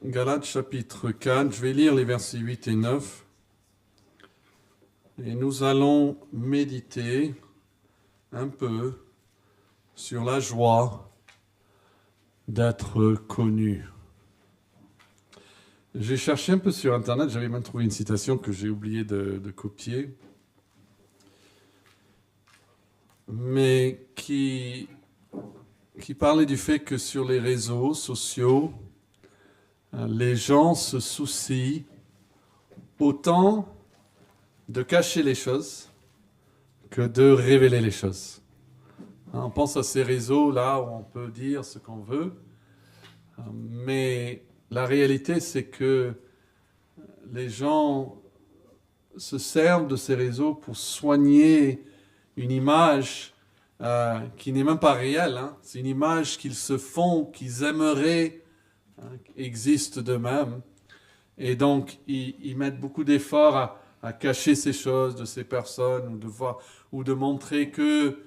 Galates chapitre 4, je vais lire les versets 8 et 9. Et nous allons méditer un peu sur la joie d'être connu. J'ai cherché un peu sur Internet, j'avais même trouvé une citation que j'ai oublié de copier, mais qui parlait du fait que sur les réseaux sociaux, les gens se soucient autant de cacher les choses que de révéler les choses. On pense à ces réseaux-là où on peut dire ce qu'on veut, mais la réalité, c'est que les gens se servent de ces réseaux pour soigner une image qui n'est même pas réelle. C'est une image qu'ils se font, qu'ils aimeraient existe d'eux-mêmes. Et donc, ils mettent beaucoup d'efforts à cacher ces choses de ces personnes ou de montrer que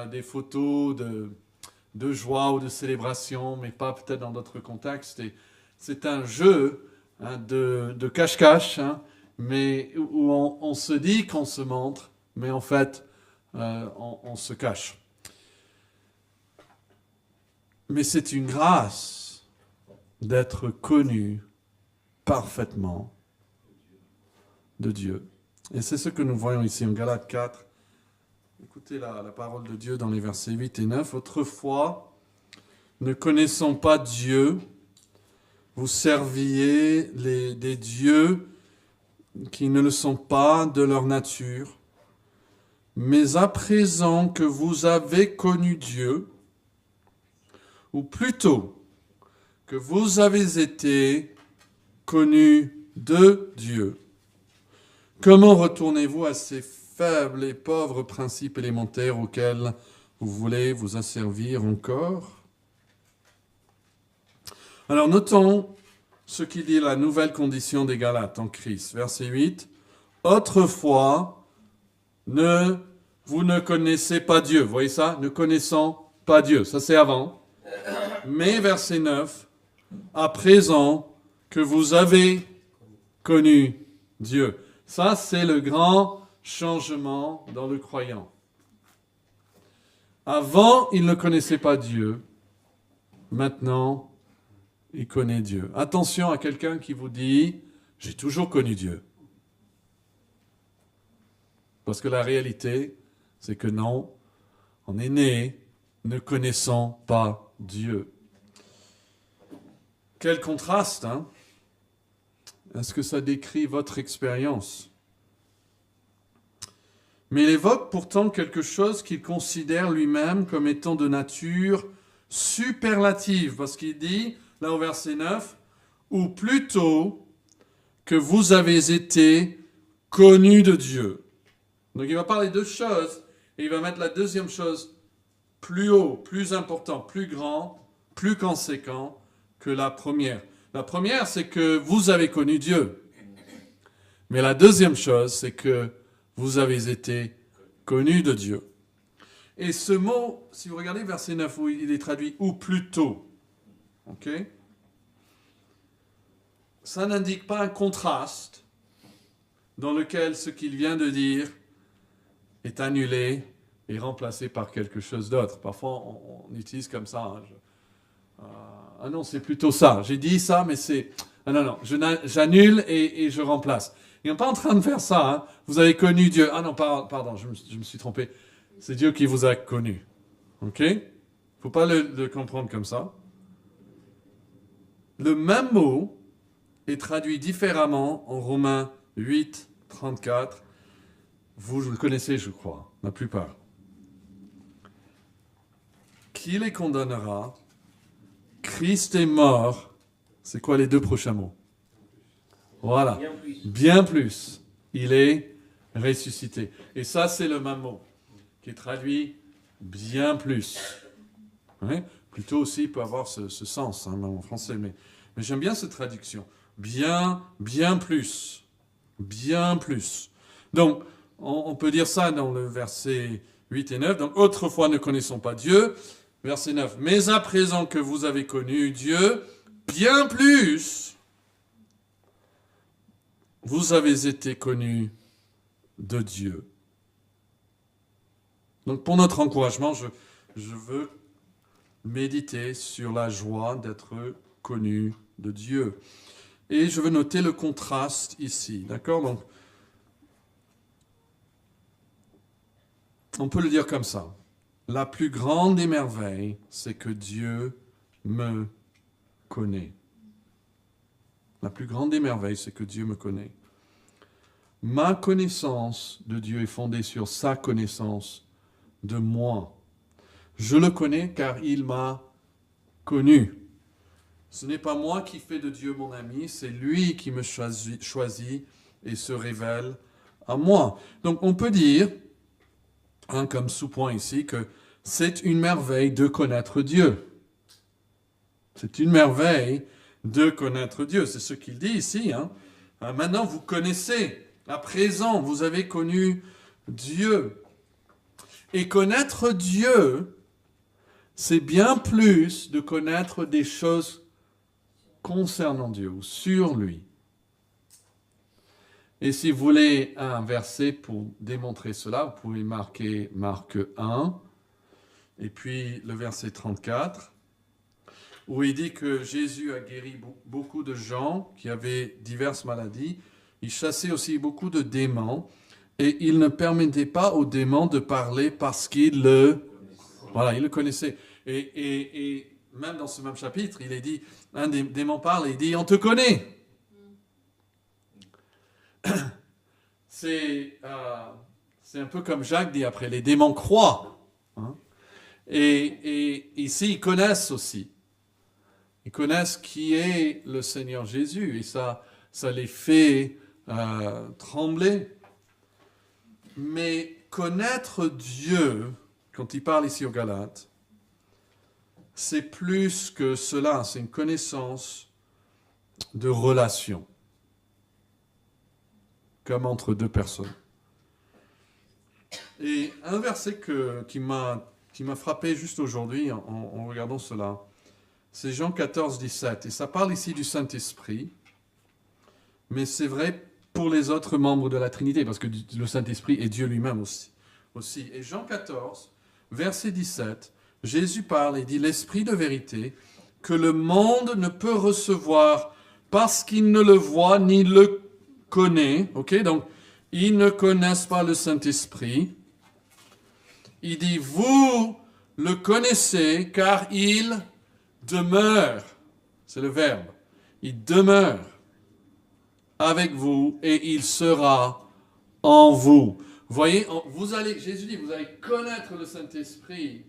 des photos de joie ou de célébration, mais pas peut-être dans d'autres contextes. Et c'est un jeu de cache-cache, mais où on se dit qu'on se montre, mais en fait, on se cache. Mais c'est une grâce d'être connu parfaitement de Dieu. Et c'est ce que nous voyons ici en Galates 4. Écoutez la parole de Dieu dans les versets 8 et 9. Autrefois, ne connaissant pas Dieu, vous serviez des dieux qui ne le sont pas de leur nature. Mais à présent que vous avez connu Dieu, ou plutôt que vous avez été connus de Dieu, comment retournez-vous à ces faibles et pauvres principes élémentaires auxquels vous voulez vous asservir encore? Alors notons ce qu'il dit la nouvelle condition des Galates en Christ. Verset 8. Autrefois, vous ne connaissez pas Dieu. Vous voyez ça? Ne connaissant pas Dieu. Ça c'est avant. Mais verset 9. À présent que vous avez connu Dieu. Ça, c'est le grand changement dans le croyant. Avant, il ne connaissait pas Dieu. Maintenant, il connaît Dieu. Attention à quelqu'un qui vous dit « J'ai toujours connu Dieu ». Parce que la réalité, c'est que non, on est né ne connaissant pas Dieu. Quel contraste, hein? Est-ce que ça décrit votre expérience? Mais il évoque pourtant quelque chose qu'il considère lui-même comme étant de nature superlative, parce qu'il dit, là au verset 9, ou plutôt que vous avez été connus de Dieu. Donc il va parler de deux choses, et il va mettre la deuxième chose plus haut, plus important, plus grand, plus conséquent, que la première. La première, c'est que vous avez connu Dieu. Mais la deuxième chose, c'est que vous avez été connus de Dieu. Et ce mot, si vous regardez verset 9, où il est traduit « ou plutôt », ok, ça n'indique pas un contraste dans lequel ce qu'il vient de dire est annulé et remplacé par quelque chose d'autre. Parfois, on utilise comme ça. Ah non, c'est plutôt ça. J'ai dit ça, mais c'est... Ah non, j'annule et je remplace. Il n'est pas en train de faire ça. Vous avez connu Dieu. Ah non, pardon, je me suis trompé. C'est Dieu qui vous a connu. Ok? Il ne faut pas le comprendre comme ça. Le même mot est traduit différemment en Romains 8, 34. Vous le connaissez, je crois, la plupart. Qui les condamnera? Christ est mort. C'est quoi les deux prochains mots? Voilà. Bien plus. Il est ressuscité. Et ça, c'est le même mot qui est traduit bien plus. Ouais? Plutôt aussi, il peut avoir ce sens en français. Mais j'aime bien cette traduction. Bien plus. Bien plus. Donc, on peut dire ça dans le verset 8 et 9. Donc, autrefois ne connaissons pas Dieu. Verset 9. Mais à présent que vous avez connu Dieu, bien plus, vous avez été connus de Dieu. Donc pour notre encouragement, je veux méditer sur la joie d'être connu de Dieu. Et je veux noter le contraste ici, d'accord? Donc, on peut le dire comme ça. La plus grande des merveilles, c'est que Dieu me connaît. La plus grande des merveilles, c'est que Dieu me connaît. Ma connaissance de Dieu est fondée sur sa connaissance de moi. Je le connais car il m'a connu. Ce n'est pas moi qui fais de Dieu mon ami, c'est lui qui me choisit et se révèle à moi. Donc on peut dire, comme sous-point ici, que c'est une merveille de connaître Dieu. C'est une merveille de connaître Dieu. C'est ce qu'il dit ici. Maintenant, vous connaissez. À présent, vous avez connu Dieu. Et connaître Dieu, c'est bien plus de connaître des choses concernant Dieu ou sur lui. Et si vous voulez un verset pour démontrer cela, vous pouvez marquer Marc 1, et puis le verset 34, où il dit que Jésus a guéri beaucoup de gens qui avaient diverses maladies. Il chassait aussi beaucoup de démons, et il ne permettait pas aux démons de parler parce qu'il le connaissait. Et même dans ce même chapitre, il est dit, un des démons parle et il dit, on te connaît. C'est un peu comme Jacques dit après, les démons croient. Et ici, ils connaissent aussi. Ils connaissent qui est le Seigneur Jésus. Et ça les fait trembler. Mais connaître Dieu, quand il parle ici aux Galates, c'est plus que cela. C'est une connaissance de relation. Comme entre deux personnes. Et un verset qui m'a frappé juste aujourd'hui en regardant cela, c'est Jean 14, 17. Et ça parle ici du Saint-Esprit, mais c'est vrai pour les autres membres de la Trinité, parce que le Saint-Esprit est Dieu lui-même aussi. Et Jean 14, verset 17, Jésus parle et dit « L'Esprit de vérité, que le monde ne peut recevoir parce qu'il ne le voit ni le connaît, ok, donc ils ne connaissent pas le Saint-Esprit. Il dit, vous le connaissez car il demeure, c'est le verbe, il demeure avec vous et il sera en vous. Vous voyez, Jésus dit, vous allez connaître le Saint-Esprit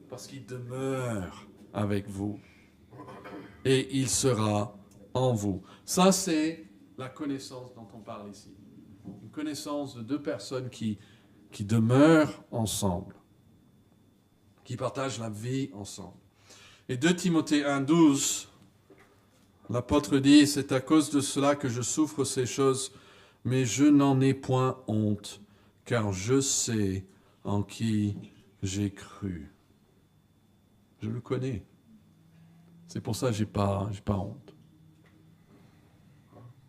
parce qu'il demeure avec vous et il sera en vous. Ça, c'est la connaissance dont on parle ici. Une connaissance de deux personnes qui demeurent ensemble, qui partagent la vie ensemble. Et 2 Timothée 1, 12, l'apôtre dit, c'est à cause de cela que je souffre ces choses, mais je n'en ai point honte, car je sais en qui j'ai cru. Je le connais. C'est pour ça que j'ai pas honte.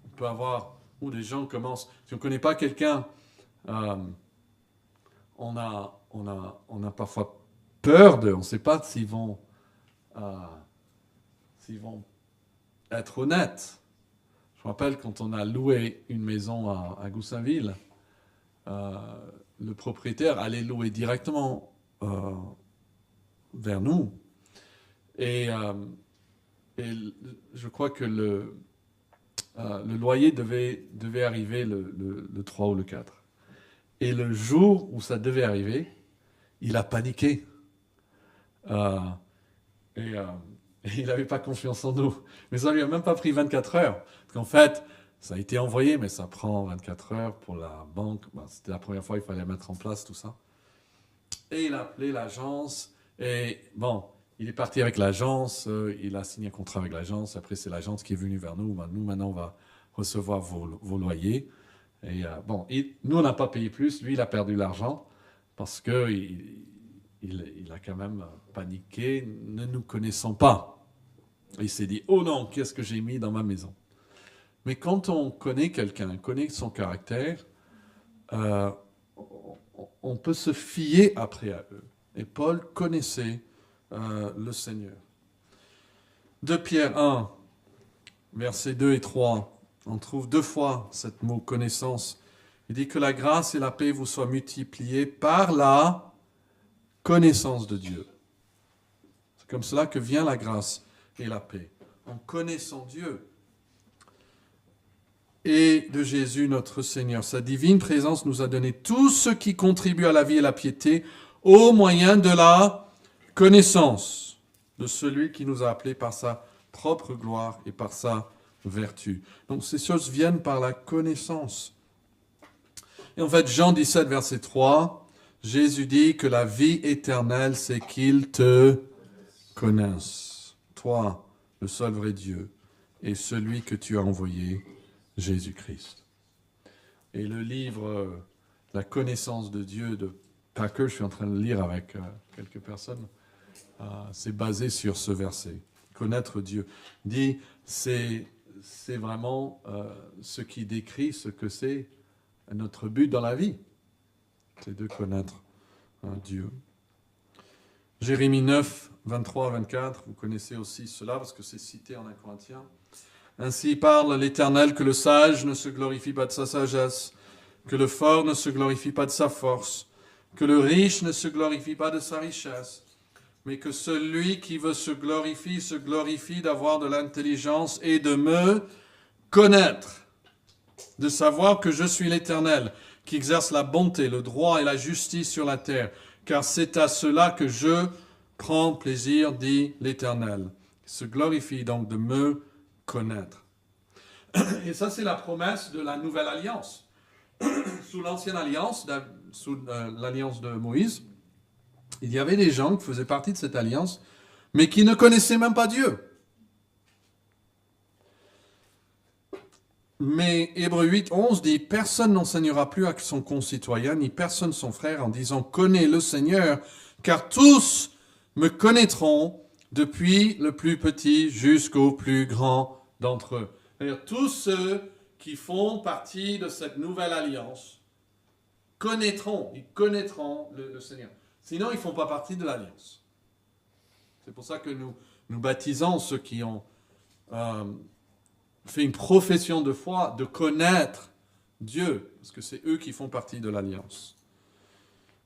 On peut avoir, où des gens commencent, si on ne connaît pas quelqu'un, on a parfois peur d'eux, on ne sait pas s'ils vont être honnêtes. Je me rappelle quand on a loué une maison à Goussainville, le propriétaire allait louer directement vers nous. Et je crois que le loyer devait arriver le 3 ou le 4. Et le jour où ça devait arriver, il a paniqué. Et il n'avait pas confiance en nous. Mais ça ne lui a même pas pris 24 heures. Parce qu'en fait, ça a été envoyé, mais ça prend 24 heures pour la banque. C'était la première fois qu'il fallait mettre en place tout ça. Et il a appelé l'agence. Et bon, il est parti avec l'agence. Il a signé un contrat avec l'agence. Après, c'est l'agence qui est venue vers nous. Nous, maintenant, on va recevoir vos loyers. Et nous, on n'a pas payé plus. Lui, il a perdu l'argent parce qu'il a quand même paniqué, ne nous connaissant pas. Et il s'est dit, oh non, qu'est-ce que j'ai mis dans ma maison? Mais quand on connaît quelqu'un, connaît son caractère, euh, on peut se fier après à eux. Et Paul connaissait le Seigneur. 2 Pierre 1, versets 2 et 3, on trouve 2 fois ce mot connaissance. Il dit que la grâce et la paix vous soient multipliées par la connaissance de Dieu. C'est comme cela que vient la grâce et la paix. En connaissant Dieu et de Jésus notre Seigneur. Sa divine présence nous a donné tout ce qui contribue à la vie et la piété au moyen de la connaissance de celui qui nous a appelés par sa propre gloire et par sa vertu. Donc ces choses viennent par la connaissance. Et en fait, Jean 17, verset 3, Jésus dit que la vie éternelle, c'est qu'il te connaisse. Toi, le seul vrai Dieu, et celui que tu as envoyé, Jésus-Christ. Et le livre La connaissance de Dieu de Packer, je suis en train de lire avec quelques personnes, c'est basé sur ce verset. Connaître Dieu. Dit, c'est vraiment ce qui décrit ce que c'est notre but dans la vie. C'est de connaître Dieu. Jérémie 9, 23 à 24, vous connaissez aussi cela parce que c'est cité en 1 Corinthiens. Ainsi parle l'Éternel que le sage ne se glorifie pas de sa sagesse, que le fort ne se glorifie pas de sa force, que le riche ne se glorifie pas de sa richesse, mais que celui qui veut se glorifie d'avoir de l'intelligence et de me connaître, de savoir que je suis l'Éternel, qui exerce la bonté, le droit et la justice sur la terre, car c'est à cela que je prends plaisir, dit l'Éternel. Il se glorifie donc de me connaître. Et ça, c'est la promesse de la nouvelle alliance. Sous l'ancienne alliance, sous l'alliance de Moïse, il y avait des gens qui faisaient partie de cette alliance, mais qui ne connaissaient même pas Dieu. Mais Hébreux 8, 11 dit « Personne n'enseignera plus à son concitoyen, ni personne son frère, en disant « Connais le Seigneur, car tous me connaîtront, depuis le plus petit jusqu'au plus grand d'entre eux. » C'est-à-dire tous ceux qui font partie de cette nouvelle alliance ils connaîtront le Seigneur. Sinon, ils ne font pas partie de l'alliance. C'est pour ça que nous baptisons ceux qui ont fait une profession de foi, de connaître Dieu, parce que c'est eux qui font partie de l'alliance.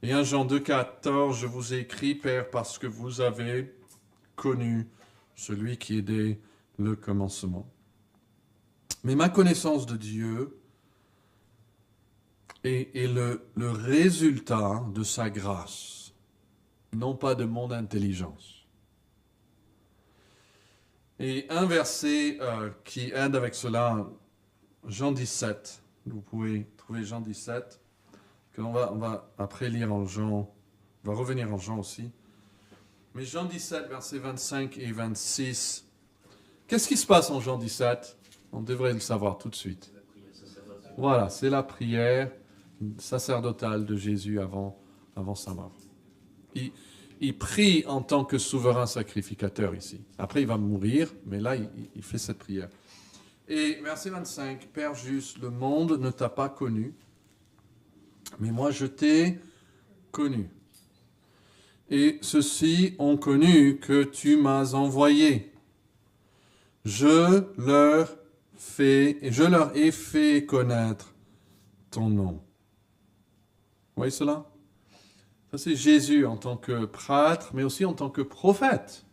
Et 1 Jean 2, 14, je vous ai écrit, Père, parce que vous avez connu celui qui est dès le commencement. Mais ma connaissance de Dieu est le résultat de sa grâce, non pas de mon intelligence. Et un verset qui aide avec cela, Jean 17. Vous pouvez trouver Jean 17. On va après lire en Jean, on va revenir en Jean aussi. Mais Jean 17, versets 25 et 26. Qu'est-ce qui se passe en Jean 17? On devrait le savoir tout de suite. Voilà, c'est la prière sacerdotale de Jésus avant sa mort. Il prie en tant que souverain sacrificateur ici. Après, il va mourir, mais là, il fait cette prière. Et verset 25, Père juste, le monde ne t'a pas connu, mais moi je t'ai connu. Et ceux-ci ont connu que tu m'as envoyé. Je leur ai fait connaître ton nom. Vous voyez cela? Ça, c'est Jésus en tant que prêtre, mais aussi en tant que prophète.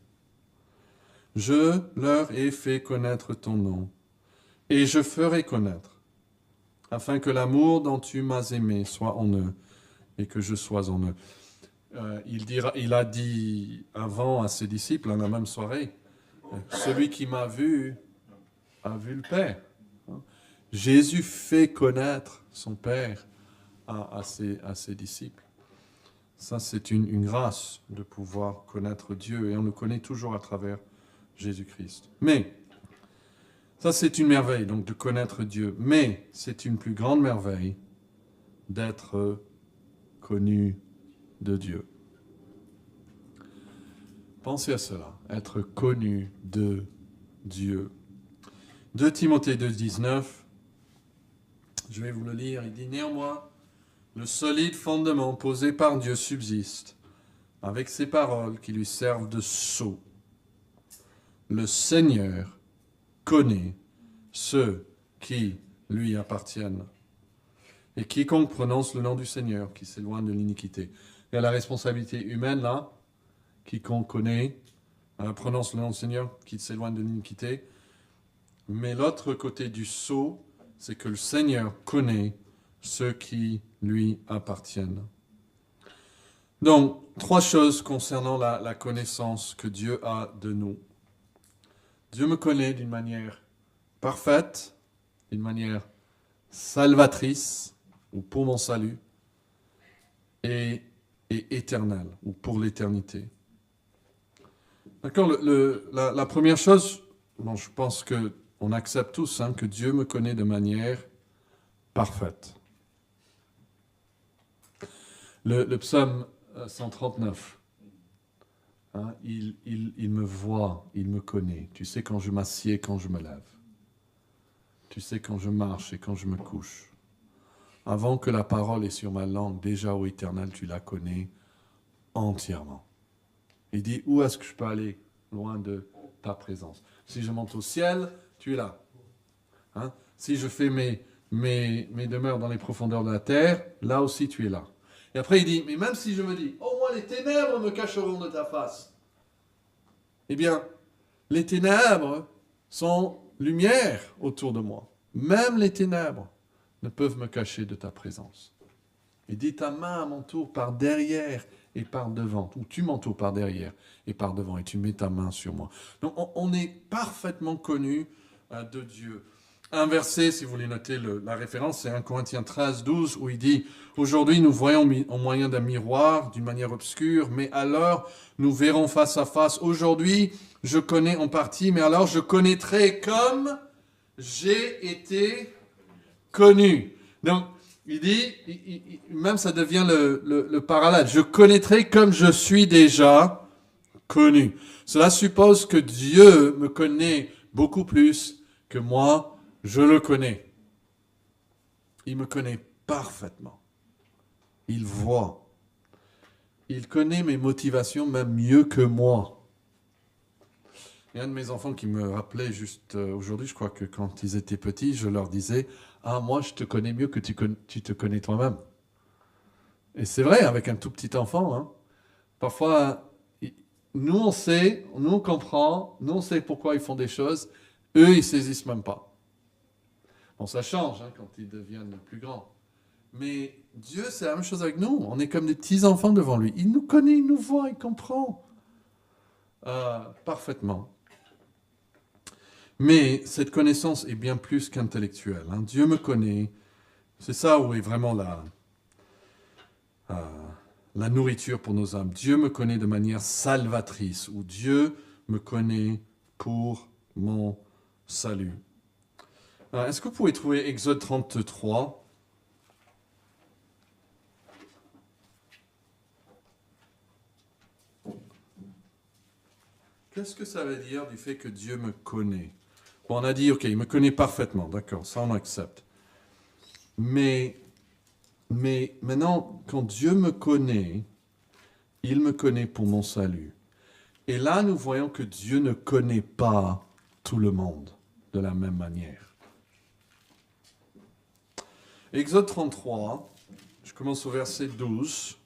Je leur ai fait connaître ton nom, et je ferai connaître, afin que l'amour dont tu m'as aimé soit en eux, et que je sois en eux. Il a dit avant à ses disciples, à la même soirée, celui qui m'a vu a vu le Père. Jésus fait connaître son Père à ses disciples. Ça, c'est une grâce de pouvoir connaître Dieu, et on le connaît toujours à travers Jésus-Christ. Mais, ça c'est une merveille, donc de connaître Dieu. Mais, c'est une plus grande merveille d'être connu de Dieu. Pensez à cela, être connu de Dieu. 2 Timothée 2,19, je vais vous le lire, il dit « Néanmoins, le solide fondement posé par Dieu subsiste, avec ses paroles qui lui servent de sceau. Le Seigneur connaît ceux qui lui appartiennent. Et quiconque prononce le nom du Seigneur, qui s'éloigne de l'iniquité. » Il y a la responsabilité humaine là. Quiconque connaît, prononce le nom du Seigneur, qui s'éloigne de l'iniquité. Mais l'autre côté du sceau, c'est que le Seigneur connaît ceux qui lui appartiennent. Donc, 3 choses concernant la connaissance que Dieu a de nous. Dieu me connaît d'une manière parfaite, d'une manière salvatrice, ou pour mon salut, et éternelle, ou pour l'éternité. D'accord, la première chose, bon, je pense qu'on accepte tous que Dieu me connaît de manière parfaite. Le psaume 139, il me voit, il me connaît. Tu sais quand je m'assieds, quand je me lève. Tu sais quand je marche et quand je me couche. Avant que la parole est sur ma langue, déjà ô Éternel, tu la connais entièrement. Il dit, où est-ce que je peux aller loin de ta présence? Si je monte au ciel, tu es là. Si je fais mes demeures dans les profondeurs de la terre, là aussi tu es là. Et après il dit, mais même si je me dis, oh moi les ténèbres me cacheront de ta face. Eh bien, les ténèbres sont lumière autour de moi. Même les ténèbres ne peuvent me cacher de ta présence. Il dit, ta main m'entoure par derrière et par devant, ou tu m'entoures par derrière et par devant, et tu mets ta main sur moi. Donc on est parfaitement connu de Dieu. Un verset, si vous voulez noter la référence, c'est 1 Corinthiens 13, 12, où il dit « Aujourd'hui, nous voyons au moyen d'un miroir, d'une manière obscure, mais alors nous verrons face à face. Aujourd'hui, je connais en partie, mais alors je connaîtrai comme j'ai été connu. » Donc, il dit, même ça devient le parallèle. Je connaîtrai comme je suis déjà connu. Cela suppose que Dieu me connaît beaucoup plus que moi, je le connais. Il me connaît parfaitement. Il voit. Il connaît mes motivations même mieux que moi. Il y a un de mes enfants qui me rappelait juste aujourd'hui, je crois que quand ils étaient petits, je leur disais « Ah, moi, je te connais mieux que tu te connais toi-même. » Et c'est vrai, avec un tout petit enfant. Parfois, nous, on sait, nous, on comprend, nous, on sait pourquoi ils font des choses. Eux, ils ne saisissent même pas. Bon, ça change quand ils deviennent plus grands. Mais Dieu, c'est la même chose avec nous. On est comme des petits-enfants devant lui. Il nous connaît, il nous voit, il comprend parfaitement. Mais cette connaissance est bien plus qu'intellectuelle. Dieu me connaît. C'est ça où est vraiment la nourriture pour nos âmes. Dieu me connaît de manière salvatrice, ou Dieu me connaît pour mon salut. Est-ce que vous pouvez trouver Exode 33 ? Qu'est-ce que ça veut dire du fait que Dieu me connaît ? Bon, on a dit, ok, il me connaît parfaitement, d'accord, ça on accepte. Mais maintenant, quand Dieu me connaît, il me connaît pour mon salut. Et là, nous voyons que Dieu ne connaît pas tout le monde de la même manière. Exode 33, je commence au verset 12.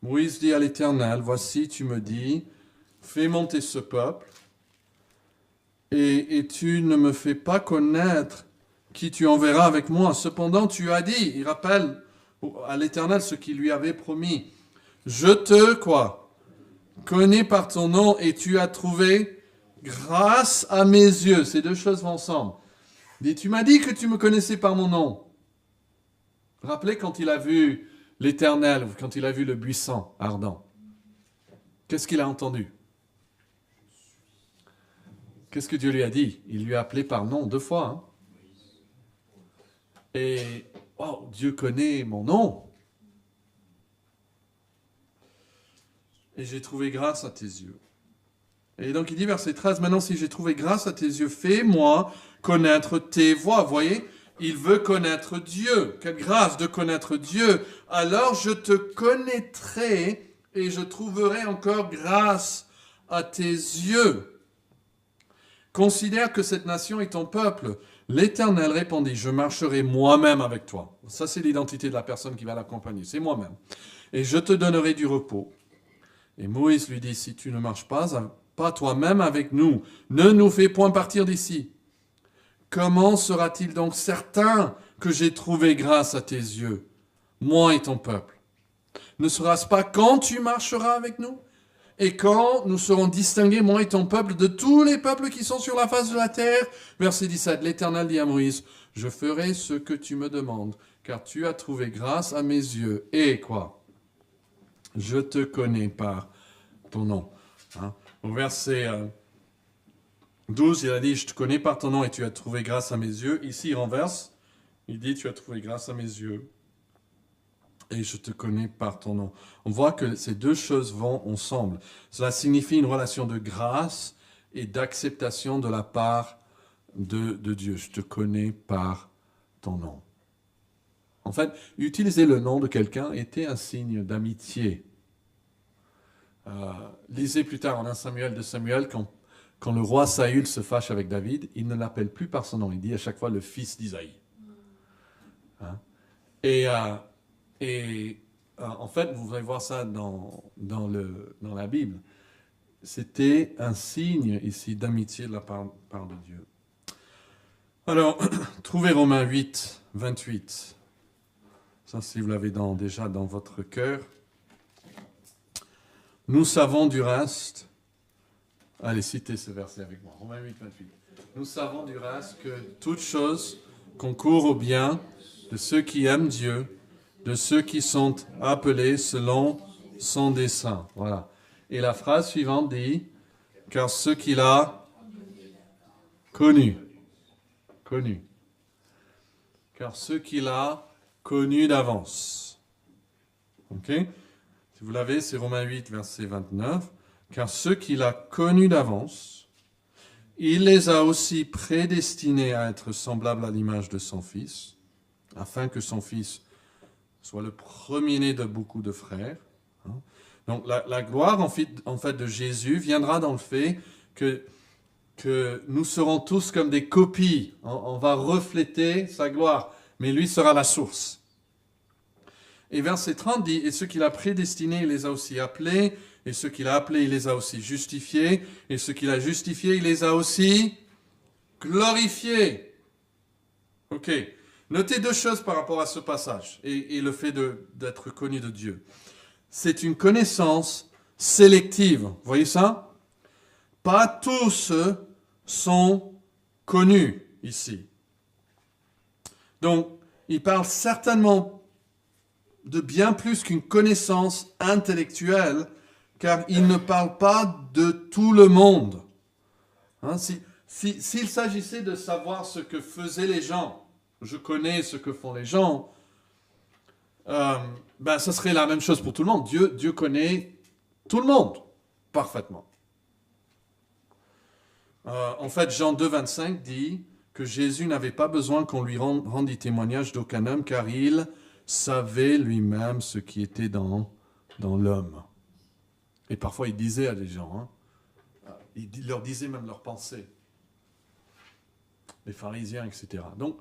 Moïse dit à l'Éternel, « Voici, tu me dis, fais monter ce peuple, et tu ne me fais pas connaître qui tu enverras avec moi. Cependant, tu as dit, il rappelle à l'Éternel ce qu'il lui avait promis, je te, quoi, connais par ton nom et tu as trouvé grâce à mes yeux. » Ces deux choses vont ensemble. Il dit, tu m'as dit que tu me connaissais par mon nom. Rappelez quand il a vu l'Éternel, quand il a vu le buisson ardent. Qu'est-ce qu'il a entendu ? Qu'est-ce que Dieu lui a dit ? Il lui a appelé par nom 2 fois. Et wow, Dieu connaît mon nom. Et j'ai trouvé grâce à tes yeux. Et donc il dit verset 13, maintenant si j'ai trouvé grâce à tes yeux, fais-moi connaître tes voies. Vous voyez, il veut connaître Dieu. Quelle grâce de connaître Dieu. Alors je te connaîtrai et je trouverai encore grâce à tes yeux. Considère que cette nation est ton peuple. L'Éternel répondit, je marcherai moi-même avec toi. Ça, c'est l'identité de la personne qui va l'accompagner. C'est moi-même. Et je te donnerai du repos. Et Moïse lui dit, si tu ne marches pas toi-même avec nous, ne nous fais point partir d'ici. Comment sera-t-il donc certain que j'ai trouvé grâce à tes yeux, moi et ton peuple? Ne sera-ce pas quand tu marcheras avec nous? Et quand nous serons distingués, moi et ton peuple, de tous les peuples qui sont sur la face de la terre? Verset 17, l'Éternel dit à Moïse, je ferai ce que tu me demandes, car tu as trouvé grâce à mes yeux. Et quoi? Je te connais par ton nom. Hein? Au verset 12, il a dit, je te connais par ton nom et tu as trouvé grâce à mes yeux. Ici, il renverse. Il dit, tu as trouvé grâce à mes yeux et je te connais par ton nom. On voit que ces deux choses vont ensemble. Cela signifie une relation de grâce et d'acceptation de la part de Dieu. Je te connais par ton nom. En fait, utiliser le nom de quelqu'un était un signe d'amitié. Lisez plus tard en 1 Samuel, 2 Samuel, quand le roi Saül se fâche avec David, il ne l'appelle plus par son nom, il dit à chaque fois le fils d'Isaïe. Hein? En fait, vous allez voir ça dans la Bible. C'était un signe ici d'amitié de la part de Dieu. Alors, trouvez Romains 8, 28. Ça, si vous l'avez déjà dans votre cœur. Nous savons du reste, allez, citez ce verset avec moi, Romains 8, 28. Nous savons du reste que toute chose concourt au bien de ceux qui aiment Dieu, de ceux qui sont appelés selon son dessein. Voilà. Et la phrase suivante dit, car ceux qu'il a connus, car ceux qu'il a connus d'avance. Ok? Si vous l'avez, c'est Romains 8, verset 29. Car ceux qu'il a connus d'avance, il les a aussi prédestinés à être semblables à l'image de son Fils, afin que son Fils soit le premier-né de beaucoup de frères. Donc la gloire en fait de Jésus viendra dans le fait que nous serons tous comme des copies. On va refléter sa gloire, mais lui sera la source. Et verset 30 dit, et ceux qu'il a prédestinés, il les a aussi appelés, et ceux qu'il a appelés, il les a aussi justifiés, et ceux qu'il a justifiés, il les a aussi glorifiés. Ok. Notez deux choses par rapport à ce passage, et le fait d'être connu de Dieu. C'est une connaissance sélective. Vous voyez ça? Pas tous sont connus ici. Donc, il parle certainement de bien plus qu'une connaissance intellectuelle, car il ne parle pas de tout le monde. Hein, s'il s'agissait de savoir ce que faisaient les gens, je connais ce que font les gens, ça serait la même chose pour tout le monde. Dieu connaît tout le monde parfaitement. En fait, Jean 2, 25 dit que Jésus n'avait pas besoin qu'on lui rendît témoignage d'aucun homme, car il savait lui-même ce qui était dans l'homme. Et parfois, il disait à des gens, il leur disait même leurs pensées. Les pharisiens, etc. Donc,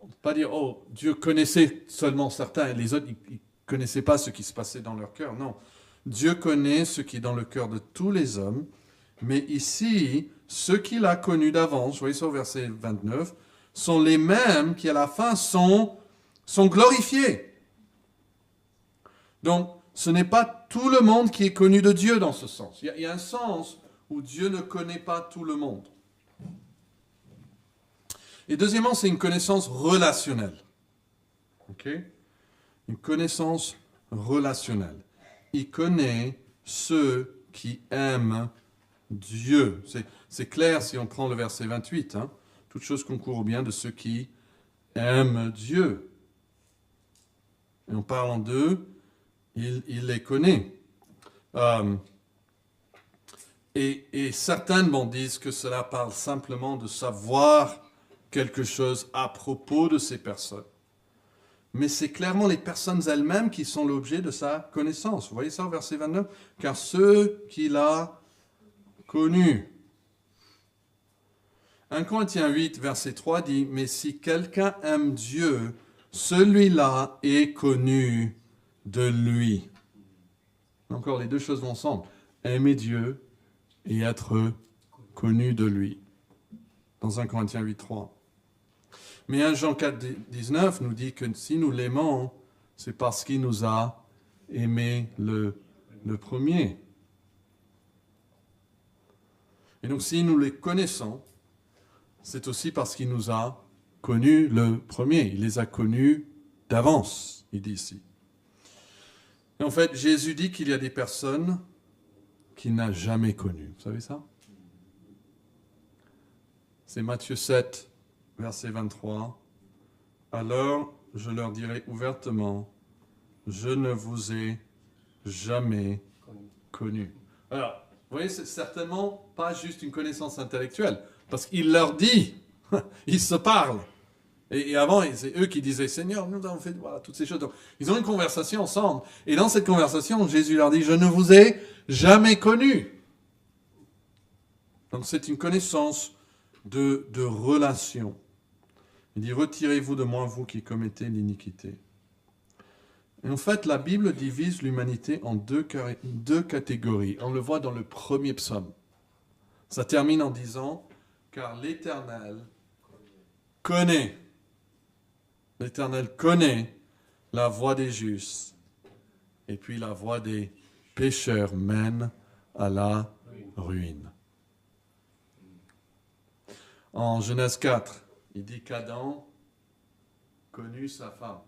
on ne peut pas dire, oh, Dieu connaissait seulement certains, et les autres, ils ne connaissaient pas ce qui se passait dans leur cœur. Non, Dieu connaît ce qui est dans le cœur de tous les hommes, mais ici, ceux qu'il a connus d'avance, vous voyez ça au verset 29, sont les mêmes qui, à la fin, sont glorifiés. Donc, ce n'est pas tout le monde qui est connu de Dieu dans ce sens. Il y a un sens où Dieu ne connaît pas tout le monde. Et deuxièmement, c'est une connaissance relationnelle. Ok? Une connaissance relationnelle. Il connaît ceux qui aiment Dieu. C'est clair si on prend le verset 28. Toute chose concourt au bien de ceux qui aiment Dieu. Et en parlant d'eux, il les connaît. Et certains disent que cela parle simplement de savoir quelque chose à propos de ces personnes. Mais c'est clairement les personnes elles-mêmes qui sont l'objet de sa connaissance. Vous voyez ça au verset 29 ? Car ceux qu'il a connus. 1 Corinthiens 8, verset 3 dit, « Mais si quelqu'un aime Dieu, celui-là est connu de lui. » Encore, les deux choses vont ensemble. Aimer Dieu et être connu de lui. Dans 1 Corinthiens 8, 3. Mais 1 Jean 4, 19 nous dit que si nous l'aimons, c'est parce qu'il nous a aimé le premier. Et donc si nous les connaissons, c'est aussi parce qu'il nous a connus le premier. Il les a connus d'avance, il dit ici. Et en fait, Jésus dit qu'il y a des personnes qu'il n'a jamais connues. Vous savez ça ? C'est Matthieu 7, verset 23. « Alors je leur dirai ouvertement, je ne vous ai jamais connus. » Alors, vous voyez, c'est certainement pas juste une connaissance intellectuelle, parce qu'il leur dit, ils se parlent. Et avant, c'est eux qui disaient, Seigneur, nous avons fait toutes ces choses. Donc, ils ont une conversation ensemble. Et dans cette conversation, Jésus leur dit, je ne vous ai jamais connus. Donc c'est une connaissance de relation. Il dit, retirez-vous de moi, vous qui commettez l'iniquité. Et en fait, la Bible divise l'humanité en deux catégories. On le voit dans le premier psaume. Ça termine en disant, car l'Éternel connaît. L'Éternel connaît la voie des justes, et puis la voie des pécheurs mène à la ruine. En Genèse 4, il dit qu'Adam connut sa femme.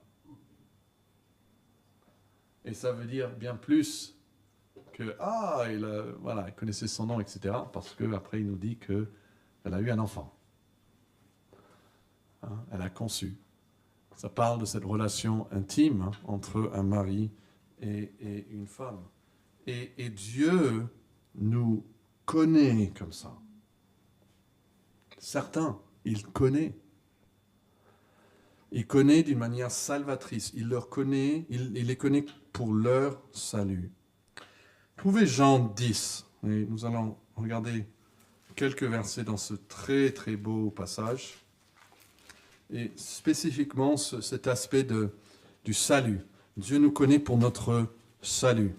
Et ça veut dire bien plus que, il connaissait son nom, etc. Parce qu'après, il nous dit qu'elle a eu un enfant. Elle a conçu. Ça parle de cette relation intime entre un mari et une femme. Et Dieu nous connaît comme ça. Certains, il connaît. Il connaît d'une manière salvatrice. Il les connaît pour leur salut. Trouvez Jean 10. Et nous allons regarder quelques versets dans ce très très beau passage. Et spécifiquement cet aspect du salut. Dieu nous connaît pour notre salut.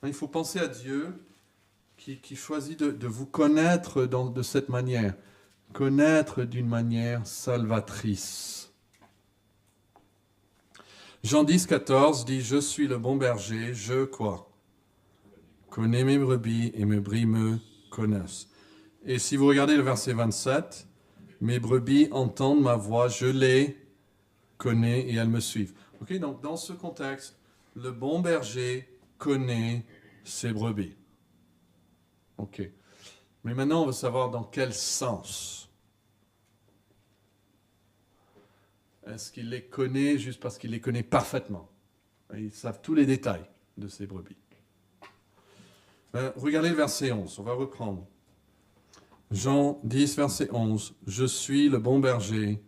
Il faut penser à Dieu qui choisit de vous connaître de cette manière. Connaître d'une manière salvatrice. Jean 10, 14 dit « Je suis le bon berger, je quoi ? Connais mes brebis et mes brebis me connaissent. » Et si vous regardez le verset 27, « Mes brebis entendent ma voix, je les connais et elles me suivent. » Ok, donc dans ce contexte, le bon berger connaît ses brebis. Ok. Mais maintenant, on veut savoir dans quel sens. Est-ce qu'il les connaît juste parce qu'il les connaît parfaitement ? Ils savent tous les détails de ces brebis. Regardez le verset 11, on va reprendre. Jean 10, verset 11. « Je suis le bon berger. »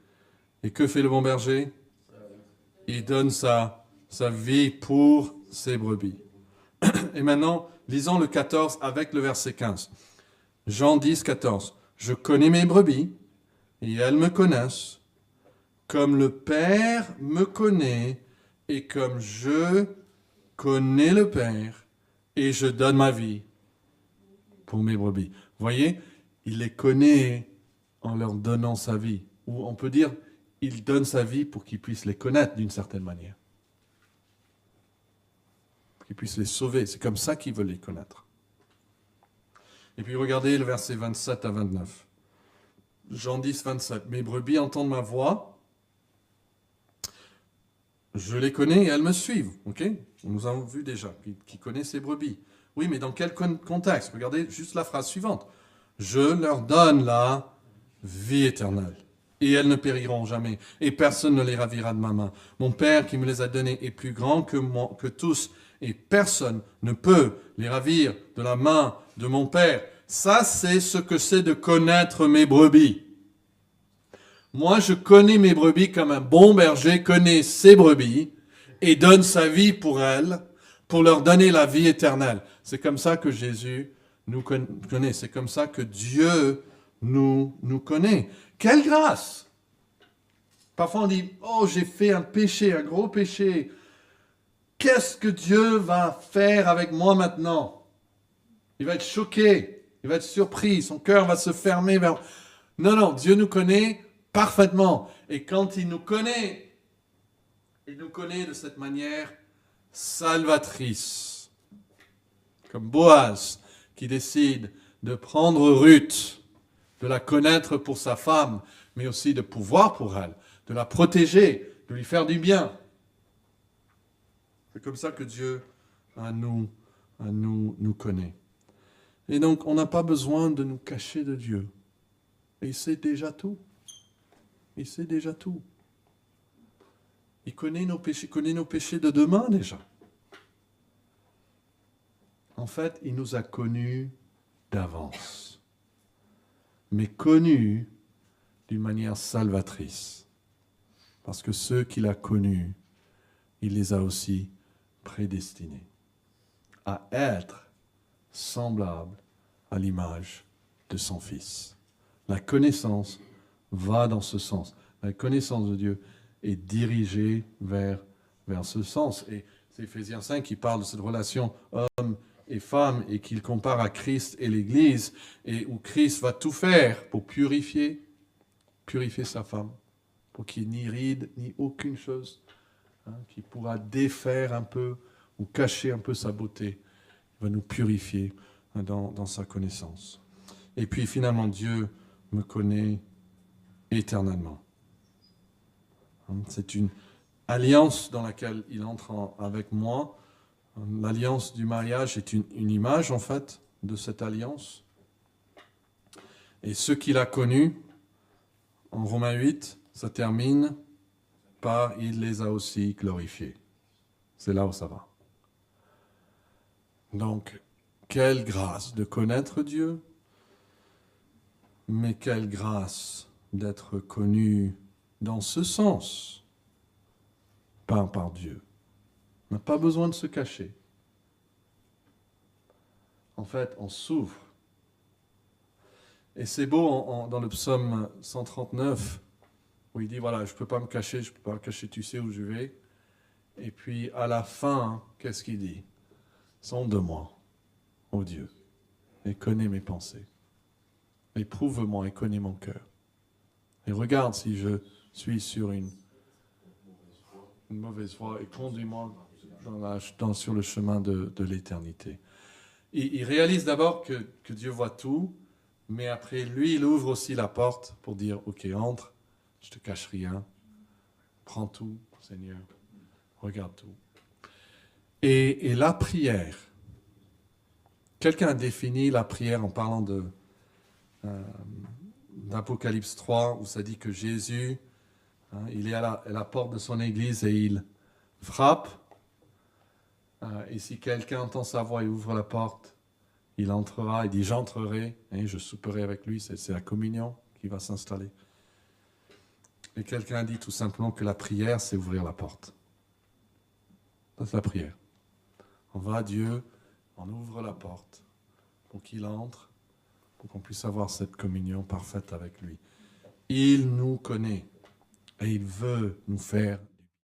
Et que fait le bon berger ? Il donne sa vie pour ses brebis. Et maintenant, lisons le 14 avec le verset 15. Jean 10, 14. « Je connais mes brebis, et elles me connaissent, comme le Père me connaît, et comme je connais le Père, et je donne ma vie pour mes brebis. » Vous voyez, il les connaît en leur donnant sa vie. Ou on peut dire, il donne sa vie pour qu'ils puissent les connaître d'une certaine manière. Pour qu'ils puissent les sauver. C'est comme ça qu'il veut les connaître. Et puis regardez le verset 27 à 29. Jean 10, 27. « Mes brebis entendent ma voix. Je les connais et elles me suivent. » Ok ? Nous avons vu déjà qui connaît ses brebis. Oui, mais dans quel contexte ? Regardez juste la phrase suivante. « Je leur donne la vie éternelle. Et elles ne périront jamais. Et personne ne les ravira de ma main. Mon Père qui me les a donnés est plus grand que tous. Et personne ne peut les ravir de la main de mon Père. Ça, c'est ce que c'est de connaître mes brebis. Moi, je connais mes brebis comme un bon berger connaît ses brebis et donne sa vie pour elles, pour leur donner la vie éternelle. C'est comme ça que Jésus nous connaît. C'est comme ça que Dieu nous connaît. Quelle grâce! Parfois on dit, oh, j'ai fait un péché, un gros péché. Qu'est-ce que Dieu va faire avec moi maintenant? Il va être choqué, il va être surpris, son cœur va se fermer vers... Non, non, Dieu nous connaît parfaitement. Et quand il nous connaît de cette manière salvatrice. Comme Boaz qui décide de prendre Ruth, de la connaître pour sa femme, mais aussi de pouvoir pour elle, de la protéger, de lui faire du bien. C'est comme ça que Dieu nous connaît. Et donc, on n'a pas besoin de nous cacher de Dieu. Et il sait déjà tout. Il sait déjà tout. Il connaît nos péchés de demain déjà. En fait, il nous a connus d'avance. Mais connus d'une manière salvatrice. Parce que ceux qu'il a connus, il les a aussi prédestinés à être semblables à l'image de son Fils. La connaissance va dans ce sens. La connaissance de Dieu est dirigée vers ce sens. Et c'est Éphésiens 5 qui parle de cette relation homme et femme et qu'il compare à Christ et l'Église, et où Christ va tout faire pour purifier sa femme, pour qu'il n'y ait ni ride, ni aucune chose qui pourra défaire un peu ou cacher un peu sa beauté. Il va nous purifier dans sa connaissance. Et puis finalement, Dieu me connaît éternellement. C'est une alliance dans laquelle il entre avec moi. L'alliance du mariage est une image, en fait, de cette alliance. Et ce qu'il a connu, en Romains 8, ça termine par « il les a aussi glorifiés ». C'est là où ça va. Donc, quelle grâce de connaître Dieu, mais quelle grâce d'être connu dans ce sens, par Dieu. On n'a pas besoin de se cacher. En fait, on s'ouvre. Et c'est beau dans le psaume 139, où il dit, voilà, je ne peux pas me cacher, tu sais où je vais. Et puis, à la fin, qu'est-ce qu'il dit? Sonde-moi, ô Dieu, et connais mes pensées. Éprouve-moi et connais mon cœur. Et regarde si je suis sur une mauvaise voie et conduis-moi sur le chemin de l'éternité. Il réalise d'abord que Dieu voit tout, mais après, lui, il ouvre aussi la porte pour dire, ok, entre, je te cache rien, prends tout, Seigneur, regarde tout. Et la prière, quelqu'un a défini la prière en parlant d'Apocalypse 3, où ça dit que Jésus, il est à la porte de son église et il frappe. Et si quelqu'un entend sa voix et ouvre la porte, il entrera, il dit j'entrerai et je souperai avec lui. C'est la communion qui va s'installer. Et quelqu'un dit tout simplement que la prière, c'est ouvrir la porte. C'est la prière. On va à Dieu, on ouvre la porte pour qu'il entre, pour qu'on puisse avoir cette communion parfaite avec lui. Il nous connaît et il veut nous faire